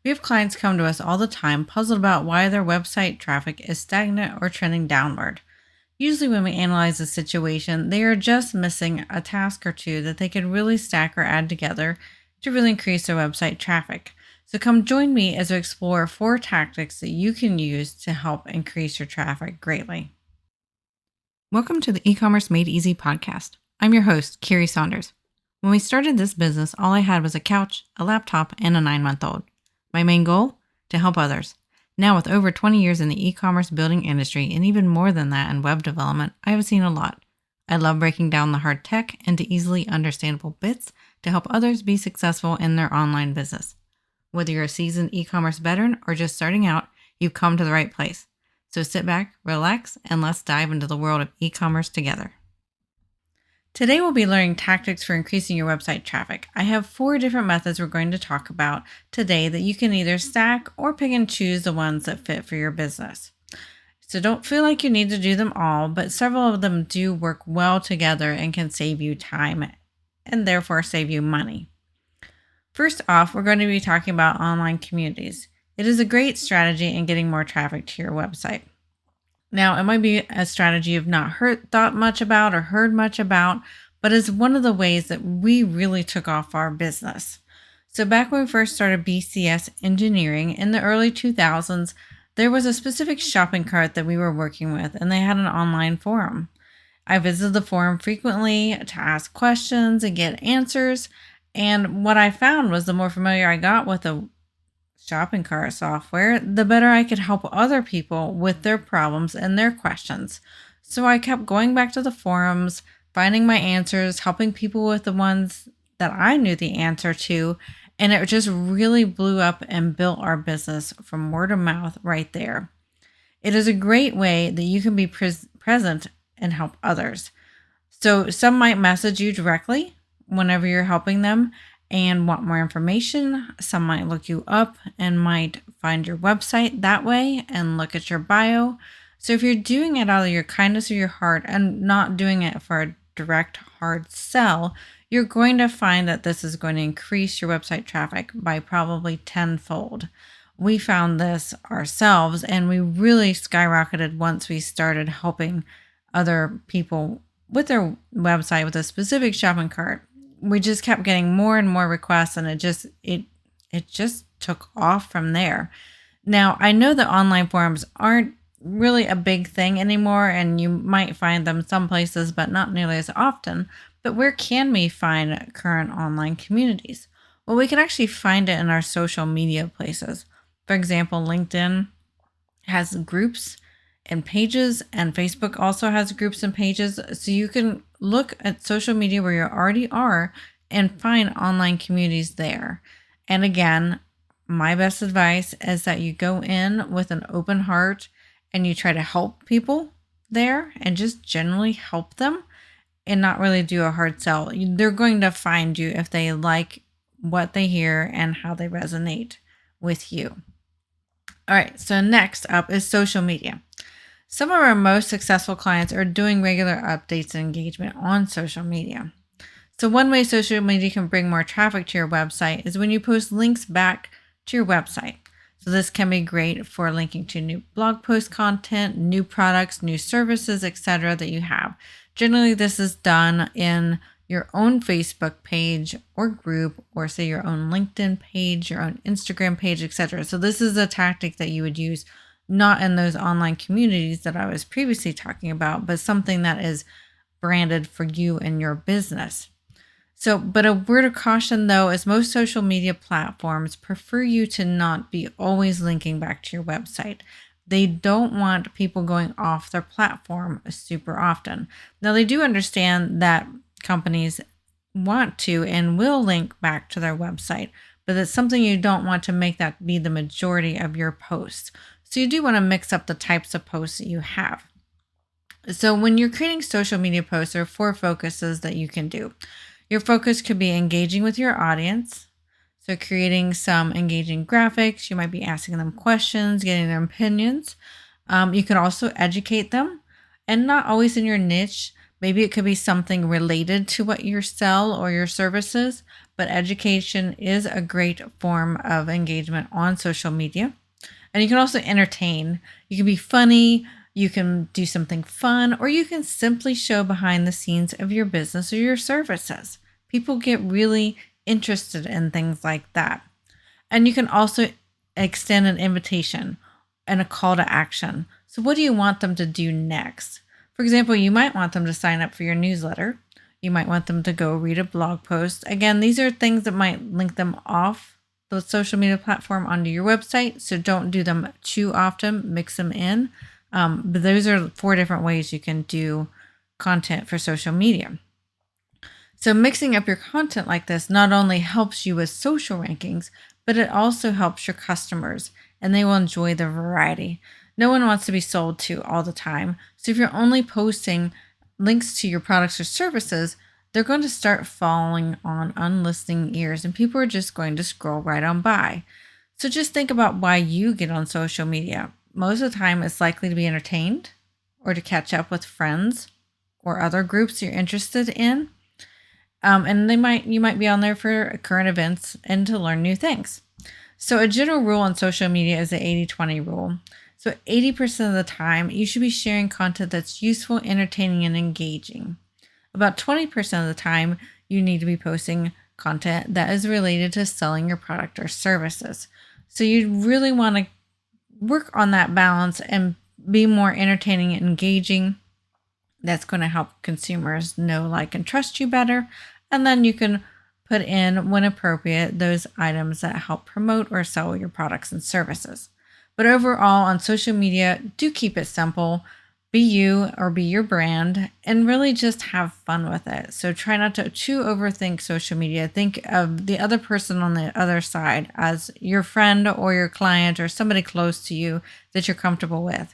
We have clients come to us all the time puzzled about why their website traffic is stagnant or trending downward. Usually, when we analyze a situation, they are just missing a task or two that they could really stack or add together to really increase their website traffic. So, come join me as we explore 4 tactics that you can use to help increase your traffic greatly. Welcome to the E-commerce Made Easy podcast. I'm your host, Kiri Saunders. When we started this business, all I had was a couch, a laptop, and a 9-month-old. My main goal? To help others. Now, with over 20 years in the e-commerce building industry and even more than that in web development, I have seen a lot. I love breaking down the hard tech into easily understandable bits to help others be successful in their online business. Whether you're a seasoned e-commerce veteran or just starting out, you've come to the right place. So sit back, relax, and let's dive into the world of e-commerce together. Today we'll be learning tactics for increasing your website traffic. I have 4 different methods we're going to talk about today that you can either stack or pick and choose the ones that fit for your business. So don't feel like you need to do them all, but several of them do work well together and can save you time and therefore save you money. First off, we're going to be talking about online communities. It is a great strategy in getting more traffic to your website. Now, it might be a strategy you've not thought much about or heard much about, but it's one of the ways that we really took off our business. So back when we first started BCS Engineering in the early 2000s, there was a specific shopping cart that we were working with, and they had an online forum. I visited the forum frequently to ask questions and get answers, and what I found was the more familiar I got with the shopping cart software, the better I could help other people with their problems and their questions. So I kept going back to the forums, finding my answers, helping people with the ones that I knew the answer to, and it just really blew up and built our business from word of mouth right there. It is a great way that you can be present and help others. So some might message you directly whenever you're helping them and want more information. Some might look you up and might find your website that way and look at your bio. So if you're doing it out of your kindness of your heart and not doing it for a direct hard sell, you're going to find that this is going to increase your website traffic by probably tenfold. We found this ourselves and we really skyrocketed once we started helping other people with their website with a specific shopping cart. We just kept getting more and more requests, and it just took off from there. Now, I know that online forums aren't really a big thing anymore, and you might find them some places, but not nearly as often. But where can we find current online communities? Well, we can actually find it in our social media places. For example, LinkedIn has groups and pages, and Facebook also has groups and pages. So you can look at social media where you already are and find online communities there. And again, my best advice is that you go in with an open heart and you try to help people there and just generally help them and not really do a hard sell. They're going to find you if they like what they hear and how they resonate with you. All right, so next up is social media. Some of our most successful clients are doing regular updates and engagement on social media. So one way social media can bring more traffic to your website is when you post links back to your website. So this can be great for linking to new blog post content, new products, new services, etc. that you have. Generally, this is done in your own Facebook page or group, or say your own LinkedIn page, your own Instagram page, etc. So this is a tactic that you would use not in those online communities that I was previously talking about, but something that is branded for you and your business. So, but a word of caution though, is most social media platforms prefer you to not be always linking back to your website. They don't want people going off their platform super often. Now, they do understand that companies want to and will link back to their website, but it's something you don't want to make that be the majority of your posts. So you do want to mix up the types of posts that you have. So when you're creating social media posts, there are 4 focuses that you can do. Your focus could be engaging with your audience. So creating some engaging graphics, you might be asking them questions, getting their opinions. You can also educate them, and not always in your niche, Maybe it could be something related to what you sell or your services, but education is a great form of engagement on social media. And you can also entertain. You can be funny, you can do something fun, or you can simply show behind the scenes of your business or your services. People get really interested in things like that. And you can also extend an invitation and a call to action. So, what do you want them to do next? For example, you might want them to sign up for your newsletter. You might want them to go read a blog post. Again, these are things that might link them off the social media platform onto your website. So don't do them too often, mix them in. But those are 4 different ways you can do content for social media. So mixing up your content like this not only helps you with social rankings, but it also helps your customers and they will enjoy the variety. No one wants to be sold to all the time. So if you're only posting links to your products or services, they're going to start falling on unlistening ears and people are just going to scroll right on by. So just think about why you get on social media. Most of the time, it's likely to be entertained or to catch up with friends or other groups you're interested in. And you might be on there for current events and to learn new things. So a general rule on social media is the 80-20 rule. So 80% of the time, you should be sharing content that's useful, entertaining, and engaging. About 20% of the time, you need to be posting content that is related to selling your product or services. So you really want to work on that balance and be more entertaining and engaging. That's going to help consumers know, like, and trust you better. And then you can put in, when appropriate, those items that help promote or sell your products and services. But overall, on social media, do keep it simple. Be you or be your brand and really just have fun with it. So try not to overthink social media. Think of the other person on the other side as your friend or your client or somebody close to you that you're comfortable with.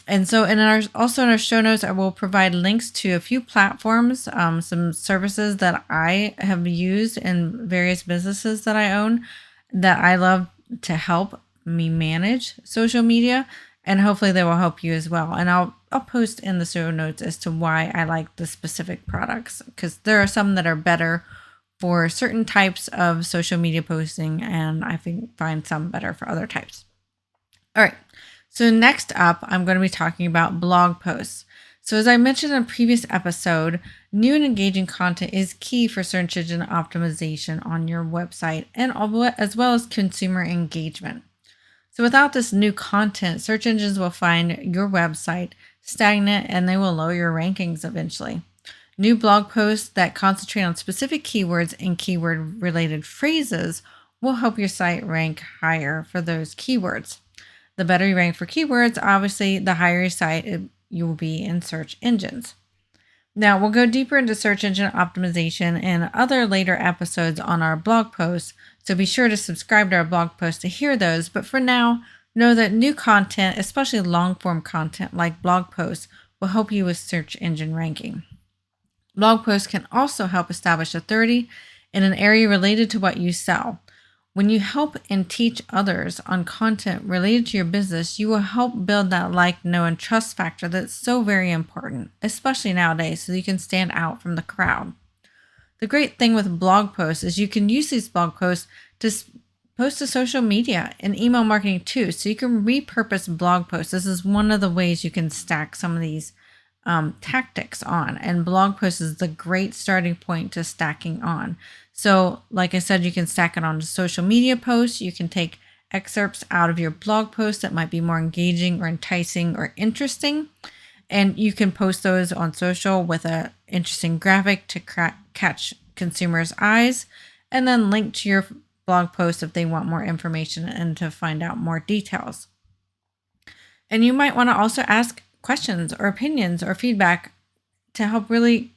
And so in our show notes, I will provide links to a few platforms, some services that I have used in various businesses that I own that I love to help me manage social media. And hopefully they will help you as well. And I'll post in the show notes as to why I like the specific products, because there are some that are better for certain types of social media posting, and I find some better for other types. All right. So next up, I'm going to be talking about blog posts. So as I mentioned in a previous episode, new and engaging content is key for search engine optimization on your website and as well as consumer engagement. So without this new content, search engines will find your website stagnant and they will lower your rankings eventually. New blog posts that concentrate on specific keywords and keyword-related phrases will help your site rank higher for those keywords. The better you rank for keywords, obviously, the higher your site you will be in search engines. Now, we'll go deeper into search engine optimization in other later episodes on our blog posts, so be sure to subscribe to our blog posts to hear those. But for now, know that new content, especially long-form content like blog posts, will help you with search engine ranking. Blog posts can also help establish authority in an area related to what you sell. When you help and teach others on content related to your business, you will help build that like, know, and trust factor that's so very important, especially nowadays, so you can stand out from the crowd. The great thing with blog posts is you can use these blog posts to post to social media and email marketing too, so you can repurpose blog posts. This is one of the ways you can stack some of these tactics on, and blog posts is the great starting point to stacking on. So like I said, you can stack it on social media posts. You can take excerpts out of your blog posts that might be more engaging or enticing or interesting, and you can post those on social with an interesting graphic to catch consumers' eyes, and then link to your blog post if they want more information and to find out more details. And you might want to also ask questions or opinions or feedback to help really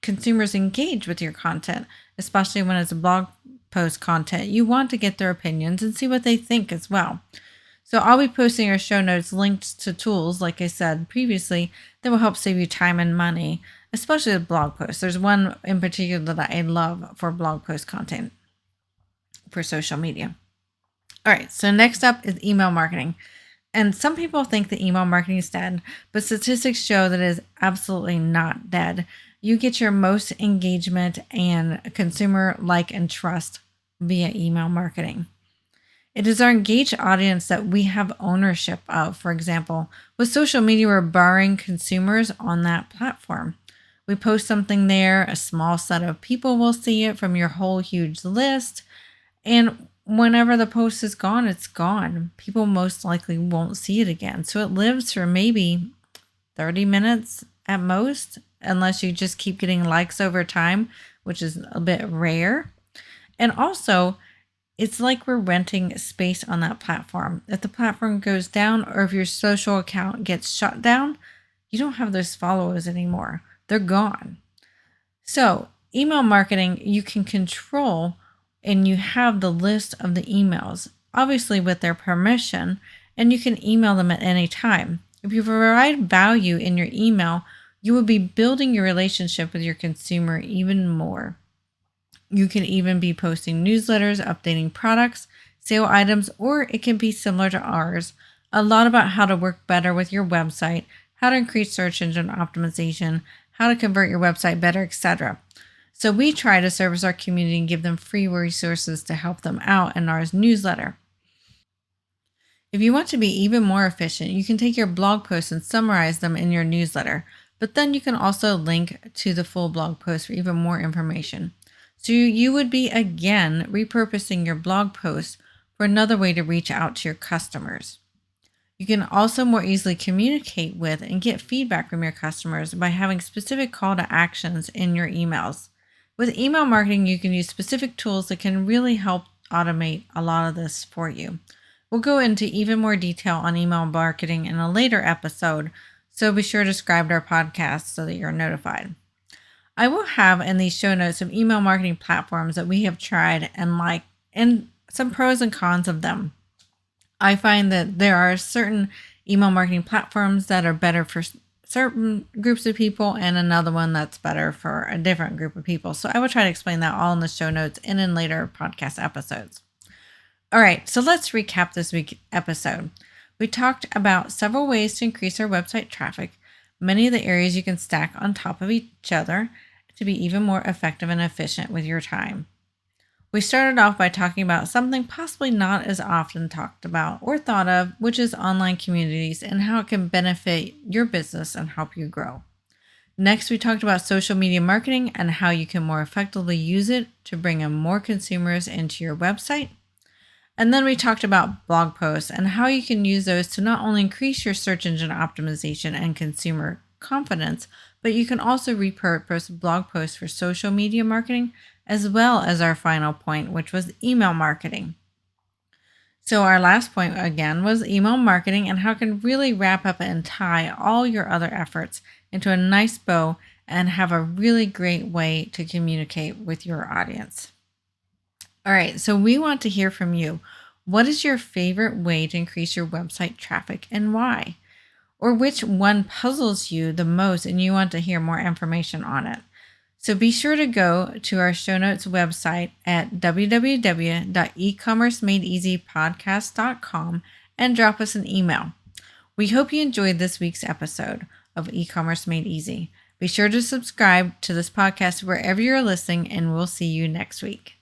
consumers engage with your content, especially when it's a blog post content. You want to get their opinions and see what they think as well. So I'll be posting our show notes linked to tools, like I said previously, that will help save you time and money, especially with blog posts. There's one in particular that I love for blog post content for social media. All right, so next up is email marketing. And some people think that email marketing is dead, but statistics show that it is absolutely not dead. You get your most engagement and consumer like and trust via email marketing. It is our engaged audience that we have ownership of. For example, with social media, we're borrowing consumers on that platform. We post something there, a small set of people will see it from your whole huge list. And whenever the post is gone, it's gone. People most likely won't see it again. So it lives for maybe 30 minutes at most, unless you just keep getting likes over time, which is a bit rare. And also, it's like we're renting space on that platform. If the platform goes down or if your social account gets shut down, you don't have those followers anymore. They're gone. So, email marketing, you can control and you have the list of the emails, obviously with their permission, and you can email them at any time. If you provide value in your email, you will be building your relationship with your consumer even more. You can even be posting newsletters, updating products, sale items, or it can be similar to ours, a lot about how to work better with your website, how to increase search engine optimization, how to convert your website better, etc. So we try to service our community and give them free resources to help them out in our newsletter. If you want to be even more efficient, you can take your blog posts and summarize them in your newsletter, but then you can also link to the full blog post for even more information. So you would be again repurposing your blog post for another way to reach out to your customers. You can also more easily communicate with and get feedback from your customers by having specific call to actions in your emails. With email marketing, you can use specific tools that can really help automate a lot of this for you. We'll go into even more detail on email marketing in a later episode, so be sure to subscribe to our podcast so that you're notified. I will have in these show notes some email marketing platforms that we have tried and like, and some pros and cons of them. I find that there are certain email marketing platforms that are better for certain groups of people and another one that's better for a different group of people. So I will try to explain that all in the show notes and in later podcast episodes. All right, so let's recap this week's episode. We talked about several ways to increase our website traffic, many of the areas you can stack on top of each other to be even more effective and efficient with your time. We started off by talking about something possibly not as often talked about or thought of, which is online communities and how it can benefit your business and help you grow. Next, we talked about social media marketing and how you can more effectively use it to bring in more consumers into your website. And then we talked about blog posts and how you can use those to not only increase your search engine optimization and consumer confidence, but you can also repurpose blog posts for social media marketing, as well as our final point, which was email marketing. So our last point again was email marketing and how it can really wrap up and tie all your other efforts into a nice bow and have a really great way to communicate with your audience. All right, so we want to hear from you. What is your favorite way to increase your website traffic and why? Or which one puzzles you the most and you want to hear more information on it? So be sure to go to our show notes website at www.ecommercemadeeasypodcast.com and drop us an email. We hope you enjoyed this week's episode of E-Commerce Made Easy. Be sure to subscribe to this podcast wherever you're listening, and we'll see you next week.